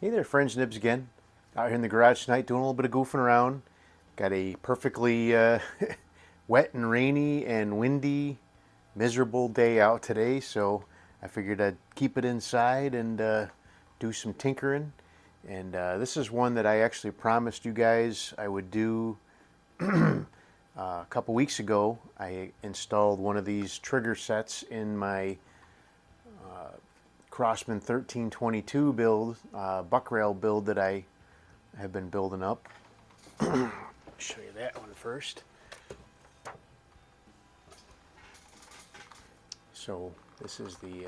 Hey there, friends, Nibs again. Out here in the garage tonight doing a little bit of goofing around. Got a perfectly wet and rainy and windy, miserable day out today, so I figured I'd keep it inside and do some tinkering. And this is one that I actually promised you guys I would do a couple weeks ago. I installed one of these trigger sets in my Crosman 1322 build, buck rail build that I have been building up. Show you that one first. So this is the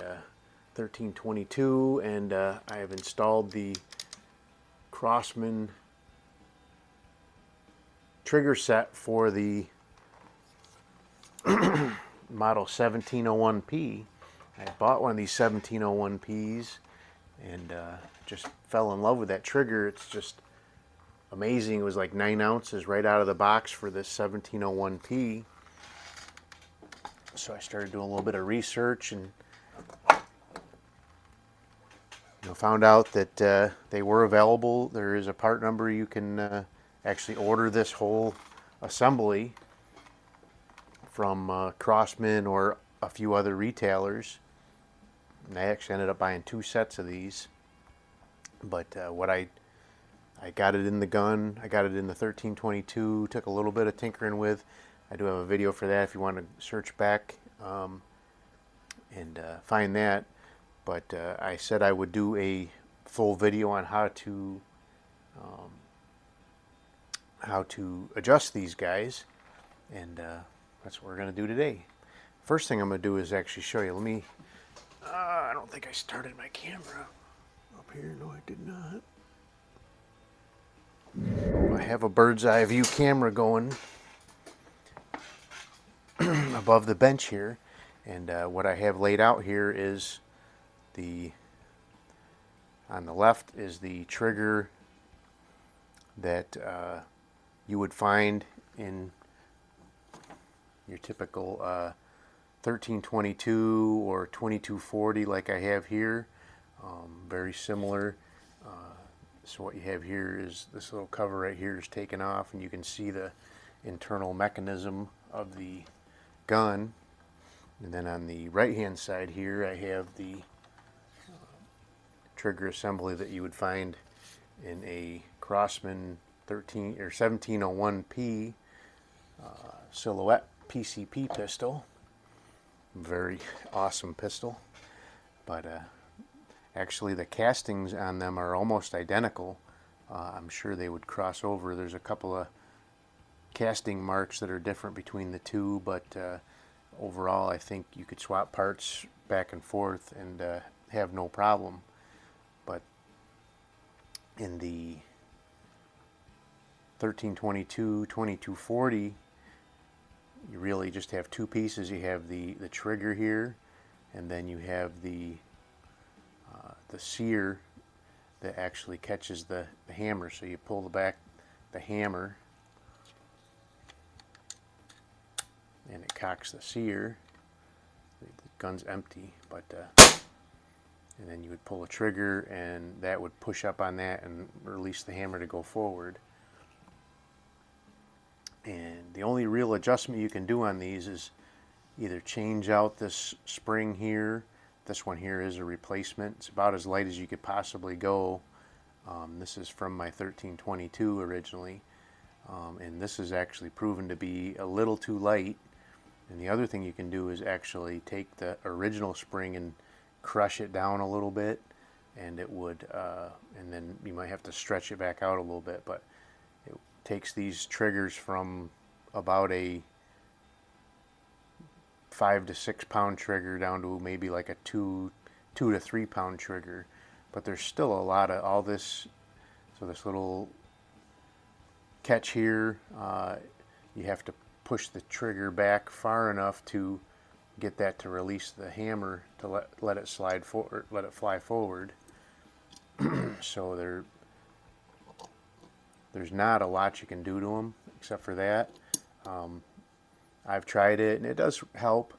1322, and I have installed the Crosman trigger set for the model 1701P. I bought one of these 1701Ps and just fell in love with that trigger. It's just amazing. It was like 9 ounces right out of the box for this 1701P. So I started doing a little bit of research and found out that they were available. There is a part number you can actually order this whole assembly from Crosman or a few other retailers. And I actually ended up buying 2 sets of these. But I got it in the gun. I got it in the 1322. Took a little bit of tinkering with. I do have a video for that if you want to search back and find that. But I said I would do a full video on how to adjust these guys, and that's what we're going to do today. First thing I'm going to do is actually show you. Let me. I don't think I started my camera up here. No, I did not. I have a bird's eye view camera going above the bench here, and what I have laid out here is on the left is the trigger that you would find in your typical 1322 or 2240 like I have here. Very similar. So what you have here is this little cover right here is taken off, and you can see the internal mechanism of the gun. And then on the right hand side here I have the trigger assembly that you would find in a Crosman 1701P silhouette PCP pistol. Very awesome pistol, but actually the castings on them are almost identical. I'm sure they would cross over. There's a couple of casting marks that are different between the two, but overall I think you could swap parts back and forth and have no problem. But in the 1322, 2240, you really just have 2 pieces. You have the trigger here, and then you have the sear that actually catches the hammer. So you pull the hammer, and it cocks the sear. The gun's empty, but and then you would pull a trigger, and that would push up on that and release the hammer to go forward. And the only real adjustment you can do on these is either change out this spring here. This one here is a replacement. It's about as light as you could possibly go. This is from my 1322 originally, and this is actually proven to be a little too light. And the other thing you can do is actually take the original spring and crush it down a little bit, and it would, and then you might have to stretch it back out a little bit, but it takes these triggers from about a 5 to 6 pound trigger down to maybe like a 2 to 3 pound trigger. But there's still a lot of all this. So this little catch here, you have to push the trigger back far enough to get that to release the hammer to let it slide forward, let it fly forward. So there's not a lot you can do to them except for that. I've tried it, and it does help.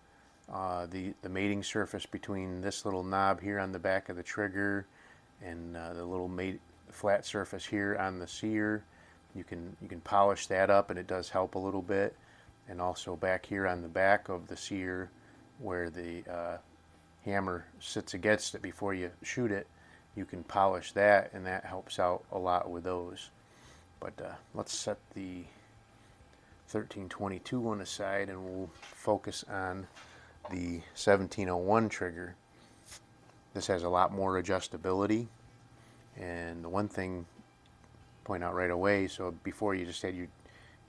The mating surface between this little knob here on the back of the trigger and the little flat surface here on the sear, you can polish that up, and it does help a little bit. And also back here on the back of the sear, where the hammer sits against it before you shoot it, you can polish that, and that helps out a lot with those. But let's set the 1322 one aside, and we'll focus on the 1701 trigger. This has a lot more adjustability, and the one thing point out right away, so before you just had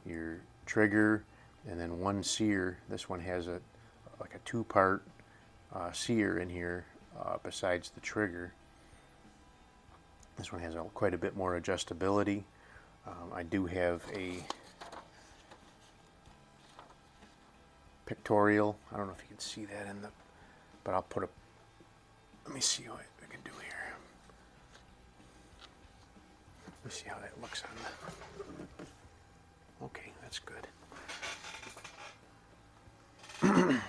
your trigger and then one sear. This one has like a two-part sear in here besides the trigger. This one has quite a bit more adjustability. I do have a pictorial. I don't know if you can see that but I'll put let me see what I can do here. Let me see how that looks on okay, that's good.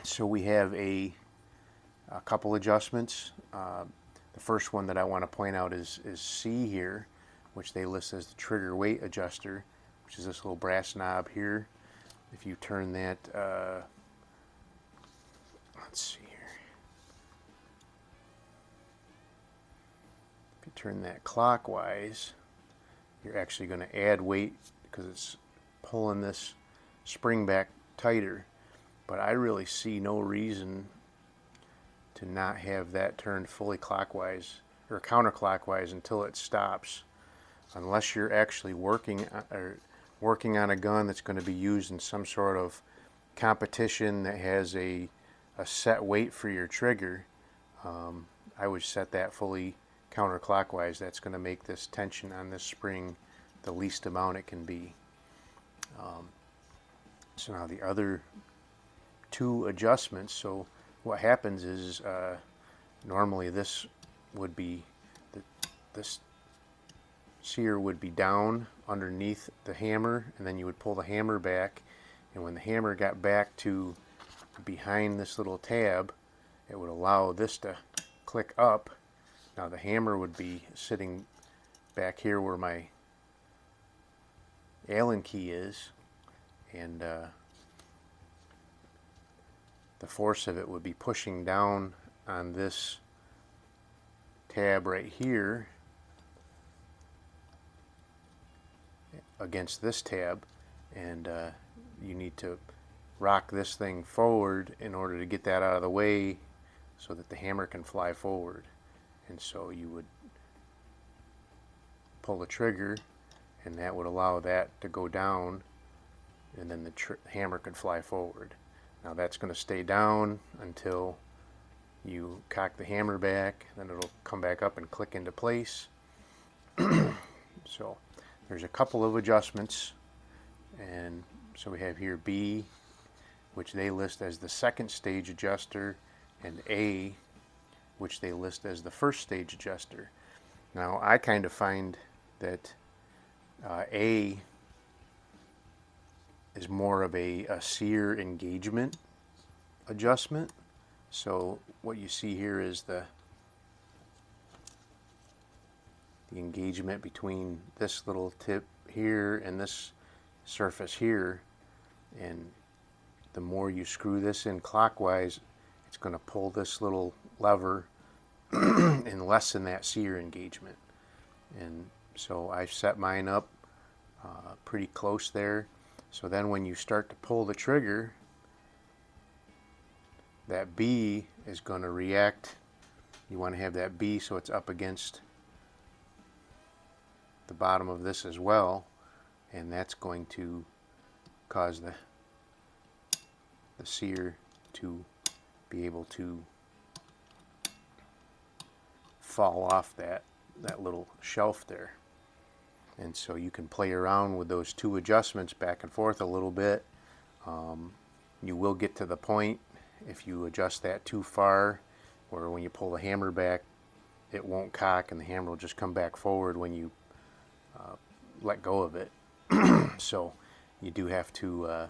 So we have a couple adjustments. The first one that I want to point out is C here, which they list as the trigger weight adjuster, which is this little brass knob here. If you turn that, let's see here. If you turn that clockwise, you're actually going to add weight because it's pulling this spring back tighter. But I really see no reason to not have that turned fully clockwise or counterclockwise until it stops, unless you're actually working on a gun that's going to be used in some sort of competition that has a set weight for your trigger. I would set that fully counterclockwise. That's going to make this tension on this spring the least amount it can be. So now the other two adjustments. So what happens is normally this would be this sear would be down underneath the hammer, and then you would pull the hammer back, and when the hammer got back to behind this little tab, it would allow this to click up. Now the hammer would be sitting back here where my Allen key is, and the force of it would be pushing down on this tab right here against this tab, and you need to rock this thing forward in order to get that out of the way so that the hammer can fly forward. And so you would pull the trigger, and that would allow that to go down, and then the hammer could fly forward. Now that's going to stay down until you cock the hammer back, then it'll come back up and click into place. So there's a couple of adjustments, and so we have here B, which they list as the second stage adjuster, and A, which they list as the first stage adjuster. Now I kind of find that A is more of a sear engagement adjustment. So what you see here is the engagement between this little tip here and this surface here, and the more you screw this in clockwise, it's going to pull this little lever and lessen that sear engagement. And so I set mine up pretty close there. So then when you start to pull the trigger, that B is going to react. You want to have that B so it's up against the bottom of this as well, and that's going to cause the sear to be able to fall off that little shelf there. And so you can play around with those two adjustments back and forth a little bit. You will get to the point, if you adjust that too far, where when you pull the hammer back, it won't cock and the hammer will just come back forward when you let go of it. So you do have to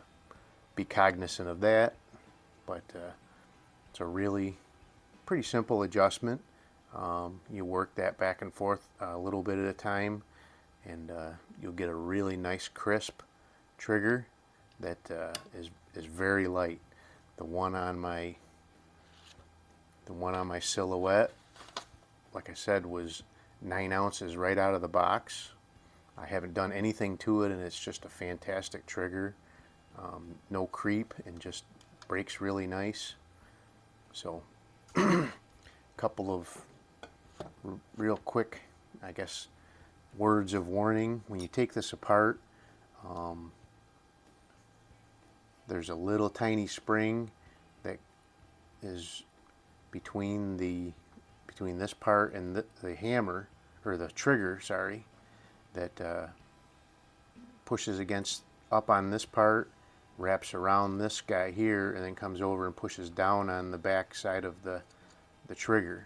be cognizant of that, but it's a really pretty simple adjustment. You work that back and forth a little bit at a time, and you'll get a really nice crisp trigger that is very light. The one on my Silhouette, like I said, was 9 ounces right out of the box. I haven't done anything to it, and it's just a fantastic trigger. No creep, and just breaks really nice. So, a couple of real quick, I guess, words of warning. When you take this apart, there's a little tiny spring that is between this part and the hammer, or the trigger, sorry, that pushes against up on this part, wraps around this guy here, and then comes over and pushes down on the back side of the trigger.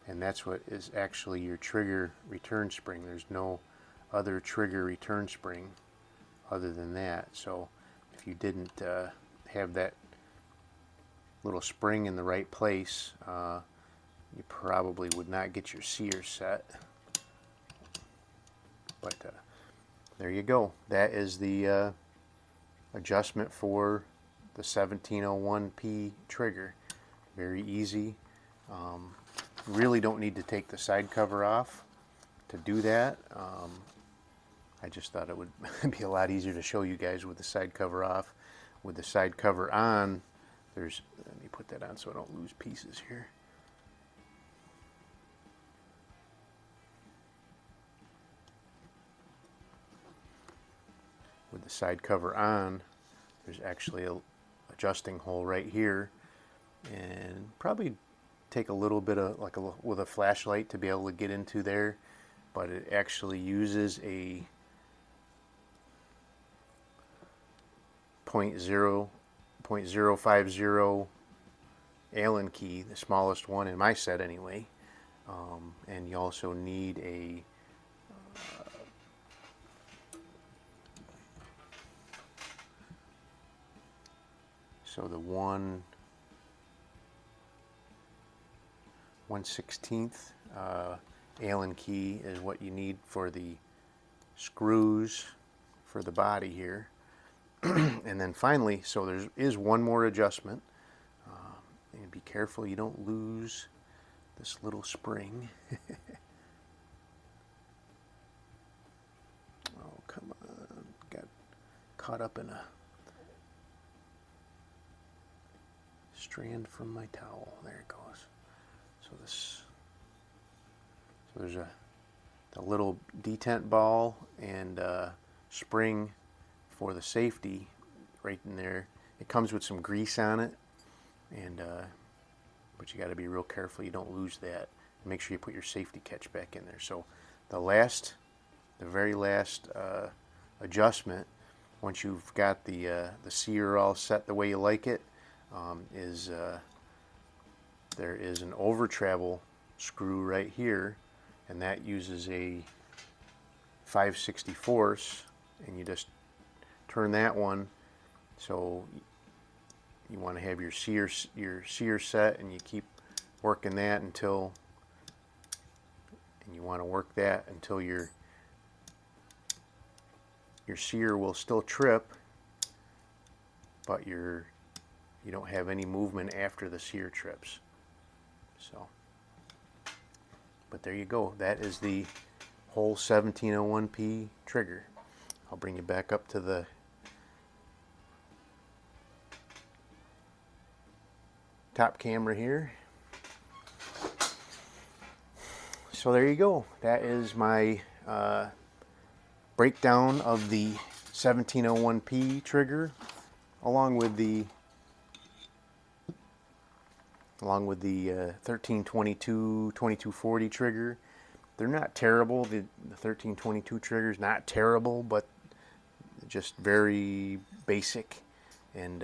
And that's what is actually your trigger return spring. There's no other trigger return spring other than that. So if you didn't have that little spring in the right place, you probably would not get your sear set. But there you go. That is the adjustment for the 1701P trigger. Very easy. Really don't need to take the side cover off to do that. I just thought it would be a lot easier to show you guys with the side cover off. With the side cover on, let me put that on so I don't lose pieces here. With the side cover on, there's actually a adjusting hole right here, and probably take a little bit of with a flashlight to be able to get into there, but it actually uses a 0.050 Allen key, the smallest one in my set anyway, and you also need a so the 1/16th Allen key is what you need for the screws for the body here. And then finally, so there is one more adjustment, and be careful you don't lose this little spring. Oh, come on, got caught up in a strand from my towel. There it goes. So there's the little detent ball and spring for the safety right in there. It comes with some grease on it, and but you got to be real careful you don't lose that. Make sure you put your safety catch back in there. So the very last adjustment, once you've got the sear all set the way you like it, is there is an over travel screw right here, and that uses a 5/64, and you just turn that one. So you want to have your sear set, and you keep working that until, and you want to work that until your sear will still trip, but you don't have any movement after the sear trips. So, but there you go. That is the whole 1701P trigger. I'll bring you back up to the top camera here. So there you go. That is my breakdown of the 1701P trigger, along with the 1322 2240 trigger. They're not terrible. The 1322 trigger is not terrible, but just very basic, and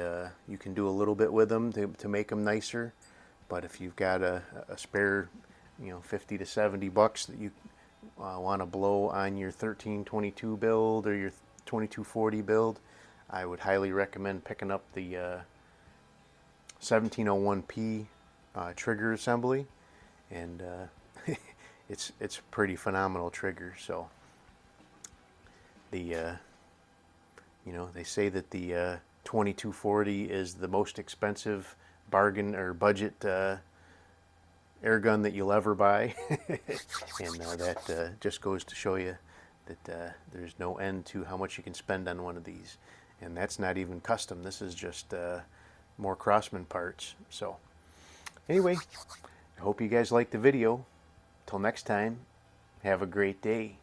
you can do a little bit with them to make them nicer. But if you've got a spare, 50 to 70 bucks that you want to blow on your 1322 build or your 2240 build, I would highly recommend picking up the 1701P trigger assembly, and it's a pretty phenomenal trigger. So the you know, they say that the 2240 is the most expensive bargain or budget air gun that you'll ever buy, and that just goes to show you that there's no end to how much you can spend on one of these, and that's not even custom. This is just more Crosman parts. So anyway, I hope you guys liked the video. Till next time, have a great day.